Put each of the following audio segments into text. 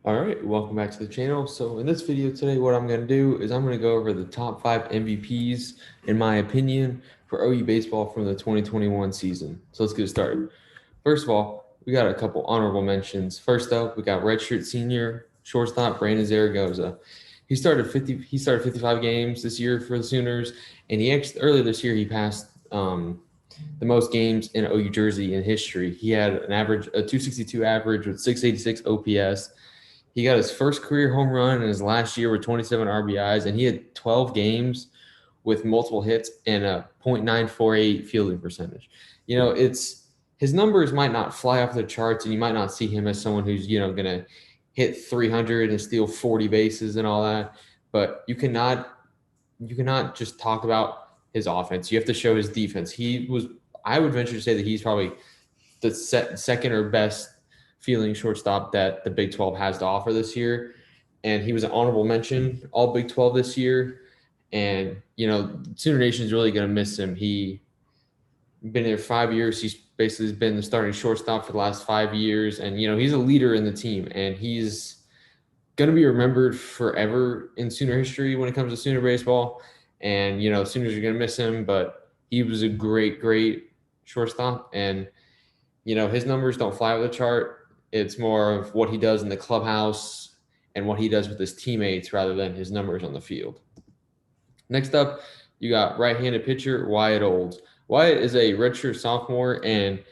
All right, welcome back to the channel. So in this video today, what I'm going to do is I'm going to go over the top 5 MVPs, in my opinion, for OU baseball from the 2021 season. So let's get started. First of all, we got a couple honorable mentions. First up, we got redshirt senior shortstop Brandon Zaragoza. He started 55 games this year for the Sooners, and earlier this year he passed the most games in OU jersey in history. He had a 262 average with 686 OPS. He got his first career home run in his last year with 27 RBIs, and he had 12 games with multiple hits and a .948 fielding percentage. It's his numbers might not fly off the charts, and you might not see him as someone who's going to hit 300 and steal 40 bases and all that. But you cannot just talk about his offense. You have to show his defense. I would venture to say that he's probably the second or best fielding shortstop that the Big 12 has to offer this year. And he was an honorable mention all Big 12 this year. And, Sooner Nation's really going to miss him. He's been there 5 years. He's basically been the starting shortstop for the last 5 years. And, he's a leader in the team. And he's going to be remembered forever in Sooner history when it comes to Sooner baseball. And, Sooners are going to miss him. But he was a great, great shortstop. And, his numbers don't fly with the chart. It's more of what he does in the clubhouse and what he does with his teammates rather than his numbers on the field. Next up, you got right-handed pitcher Wyatt Olds. Wyatt is a redshirt sophomore, and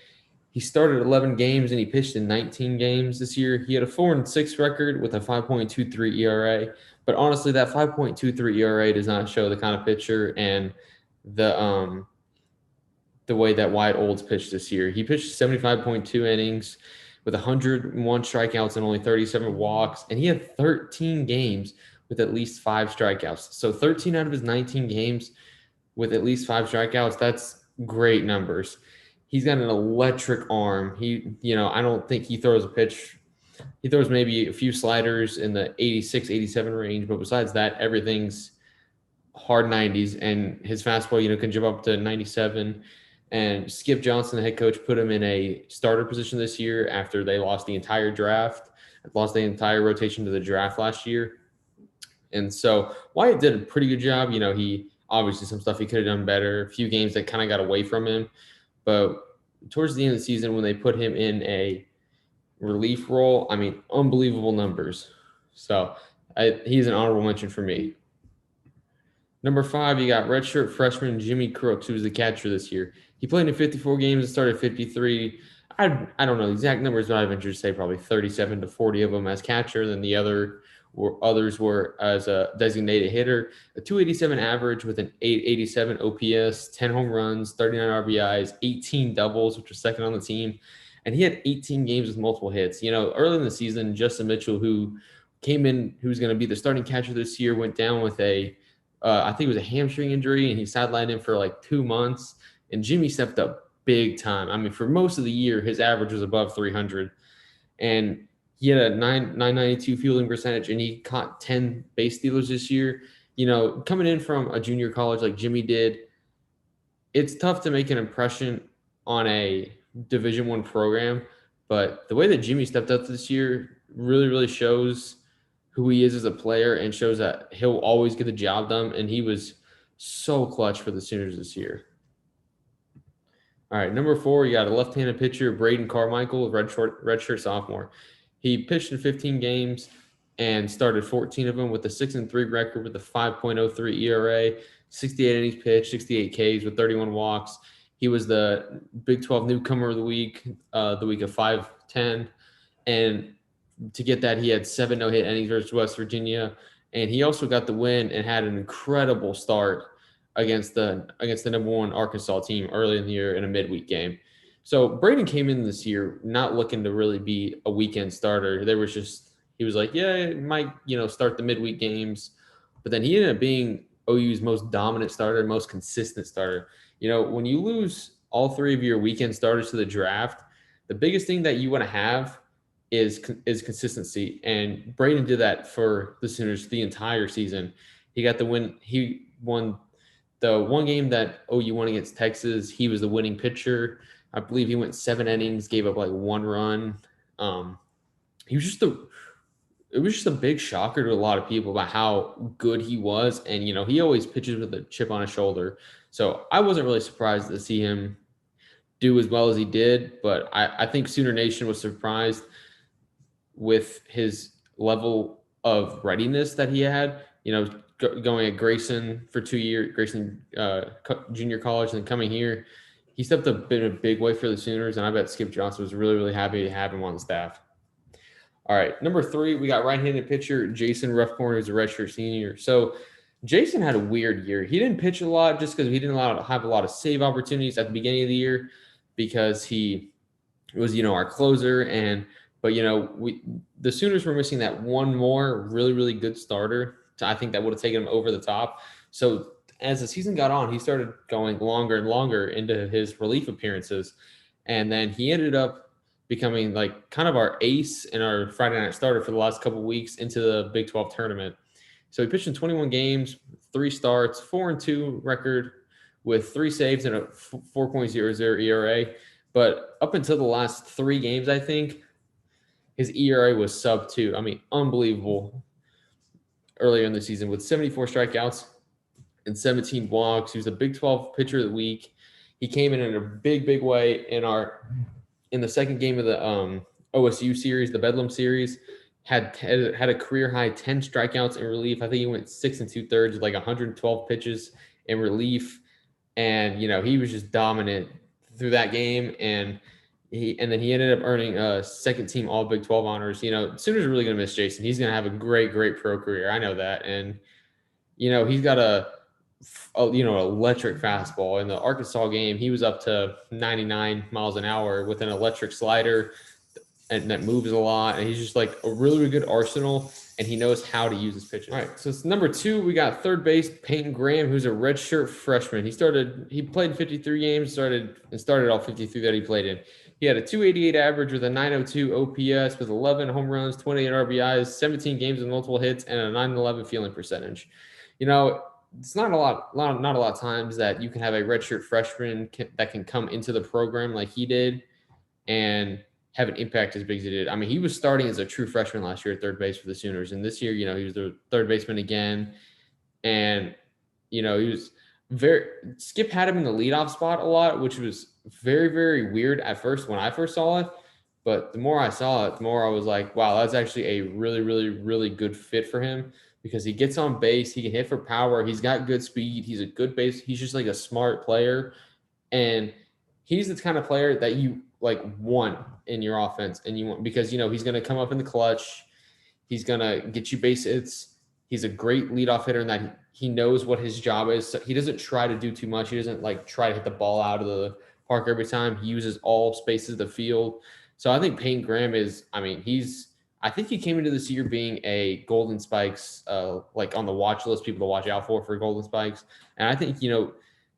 he started 11 games and he pitched in 19 games this year. He had a 4-6 record with a 5.23 ERA. But honestly, that 5.23 ERA does not show the kind of pitcher and the way that Wyatt Olds pitched this year. He pitched 75.2 innings with 101 strikeouts and only 37 walks, and he had 13 games with at least 5 strikeouts. So 13 out of his 19 games with at least 5 strikeouts, that's great numbers. He's got an electric arm. I don't think he throws a pitch. He throws maybe a few sliders in the 86, 87 range, but besides that, everything's hard 90s, and his fastball, can jump up to 97. And Skip Johnson, the head coach, put him in a starter position this year after they lost the entire rotation to the draft last year. And so Wyatt did a pretty good job. He obviously some stuff he could have done better, a few games that kind of got away from him. But towards the end of the season, when they put him in a relief role, unbelievable numbers. So he's an honorable mention for me. Number 5, you got redshirt freshman Jimmy Crooks, who was the catcher this year. He played in 54 games and started 53. I don't know the exact numbers, but I venture to say probably 37 to 40 of them as catcher. Then others were as a designated hitter. A 287 average with an 887 OPS, 10 home runs, 39 RBIs, 18 doubles, which was second on the team. And he had 18 games with multiple hits. Early in the season, Justin Mitchell, who came in, who's going to be the starting catcher this year, went down with I think it was a hamstring injury, and he sidelined him for like 2 months. And Jimmy stepped up big time. For most of the year, his average was above 300, and he had a 992 fielding percentage, and he caught 10 base stealers this year. Coming in from a junior college like Jimmy did, it's tough to make an impression on a Division I program. But the way that Jimmy stepped up this year really, really shows who he is as a player and shows that he'll always get the job done. And he was so clutch for the Sooners this year. All right, number 4, you got a left-handed pitcher, Braden Carmichael, redshirt sophomore. He pitched in 15 games and started 14 of them with a 6-3 record with a 5.03 ERA, 68 innings pitched, 68 Ks with 31 walks. He was the Big 12 newcomer of the week of 5-10. And to get that, he had 7 no-hit innings versus West Virginia. And he also got the win and had an incredible start against the number 1 Arkansas team early in the year in a midweek game. So Braden came in this year not looking to really be a weekend starter. He was like, yeah, it might, start the midweek games. But then he ended up being OU's most dominant starter, most consistent starter. When you lose all 3 of your weekend starters to the draft, the biggest thing that you want to have is consistency. And Braden did that for the Sooners the entire season. He got the win. He won the one game that OU won against Texas. He was the winning pitcher. I believe he went 7 innings, gave up like 1 run. He was just it was just a big shocker to a lot of people about how good he was. And, he always pitches with a chip on his shoulder. So I wasn't really surprised to see him do as well as he did. But I think Sooner Nation was surprised with his level of readiness that he had. Going at Grayson for 2 years, Grayson junior college, and then coming here, he stepped up in a big way for the Sooners. And I bet Skip Johnson was really, really happy to have him on the staff. All right, number 3, we got right-handed pitcher Jason Roughcorn, who's a redshirt senior. So Jason had a weird year. He didn't pitch a lot just because he didn't have a lot of save opportunities at the beginning of the year because he was, our closer. But the Sooners were missing that one more really, really good starter. I think that would have taken him over the top. So as the season got on, he started going longer and longer into his relief appearances, and then he ended up becoming like kind of our ace and our Friday night starter for the last couple of weeks into the Big 12 tournament. So he pitched in 21 games, 3 starts, 4-2 record with 3 saves and a 4.00 ERA. But up until the last 3 games, I think his ERA was sub 2. I mean, unbelievable. Earlier in the season with 74 strikeouts and 17 walks. He was the Big 12 pitcher of the week. He came in a big, big way in the second game of the OSU series, the Bedlam series. Had a career high 10 strikeouts in relief. I think he went 6 2/3 with like 112 pitches in relief, and he was just dominant through that game. And then he ended up earning a second team All Big 12 honors. Sooners are really going to miss Jason. He's going to have a great, great pro career. I know that. And, he's got a electric fastball. In the Arkansas game, he was up to 99 miles an hour with an electric slider and that moves a lot. And he's just like a really, really good arsenal, and he knows how to use his pitches. All right, so it's number 2. We got third base Peyton Graham, who's a redshirt freshman. He played 53 games, started all 53 that he played in. He had a 288 average with a 902 OPS with 11 home runs, 28 RBIs, 17 games with multiple hits, and a 911 fielding percentage. It's not a lot of times that you can have a redshirt freshman that can come into the program like he did and have an impact as big as he did. I mean, he was starting as a true freshman last year at third base for the Sooners, and this year, he was the third baseman again, and he was Skip had him in the leadoff spot a lot, which was very, very weird at first when I first saw it. But the more I saw it, the more I was like, wow, that's actually a really, really, really good fit for him because he gets on base, he can hit for power, he's got good speed, he's a good base, he's just like a smart player, and he's the kind of player that you like want in your offense, and you want because he's going to come up in the clutch, he's going to get you base hits. He's a great leadoff hitter in that he knows what his job is. So he doesn't try to do too much. He doesn't like try to hit the ball out of the park every time. He uses all spaces of the field. So I think Peyton Graham I think he came into this year being a Golden Spikes, like on the watch list, people to watch out for Golden Spikes. And I think,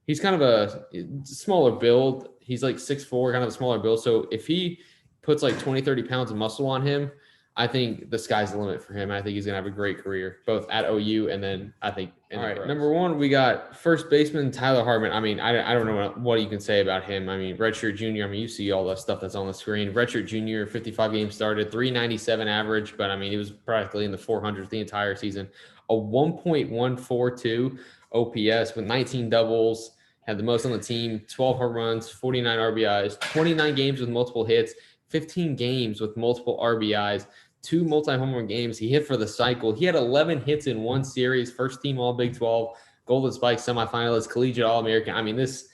he's kind of a smaller build. He's like 6'4", kind of a smaller build. So if he puts like 20, 30 pounds of muscle on him, I think the sky's the limit for him. I think he's going to have a great career, both at OU and then I think. All right, number 1, we got first baseman Tyler Hartman. I mean, I don't know what you can say about him. I mean, redshirt junior. I mean, you see all the stuff that's on the screen. Redshirt junior, 55 games started, 397 average, but I mean, he was practically in the 400s the entire season. A 1.142 OPS with 19 doubles, had the most on the team, 12 home runs, 49 RBIs, 29 games with multiple hits, 15 games with multiple RBIs, 2 multi-home run games. He hit for the cycle. He had 11 hits in one series, first team All Big 12, Golden Spikes semifinalist, collegiate All-American. I mean, this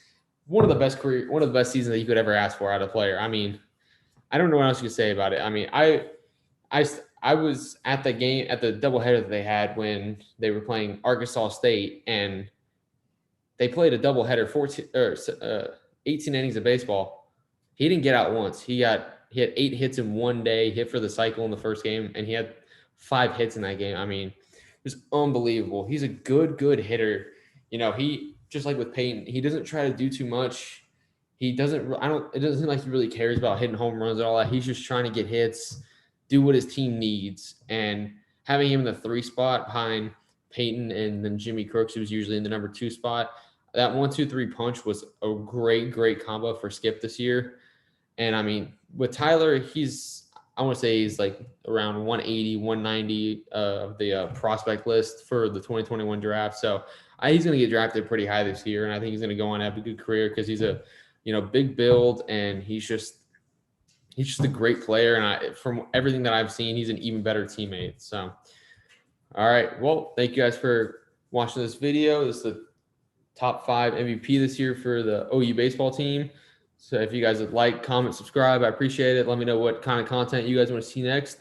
one of the best seasons that you could ever ask for out of a player. I mean, I don't know what else you could say about it. I mean, I was at the game at the doubleheader that they had when they were playing Arkansas State, and they played a doubleheader, 18 innings of baseball. He didn't get out once. He had 8 hits in one day, hit for the cycle in the first game, and he had 5 hits in that game. I mean, it was unbelievable. He's a good hitter. He just like with Peyton, he doesn't try to do too much. It doesn't seem like he really cares about hitting home runs and all that. He's just trying to get hits, do what his team needs. And having him in the 3 spot behind Peyton and then Jimmy Crooks, who was usually in the number 2 spot, that 1-2-3 punch was a great combo for Skip this year. And I mean, with Tyler, I want to say he's like around 180, 190 of the prospect list for the 2021 draft. So he's going to get drafted pretty high this year, and I think he's going to go on and have a good career because he's a big build, and he's just a great player. And from everything that I've seen, he's an even better teammate. So, all right. Well, thank you guys for watching this video. This is the top 5 MVP this year for the OU baseball team. So if you guys would like, comment, subscribe, I appreciate it. Let me know what kind of content you guys want to see next.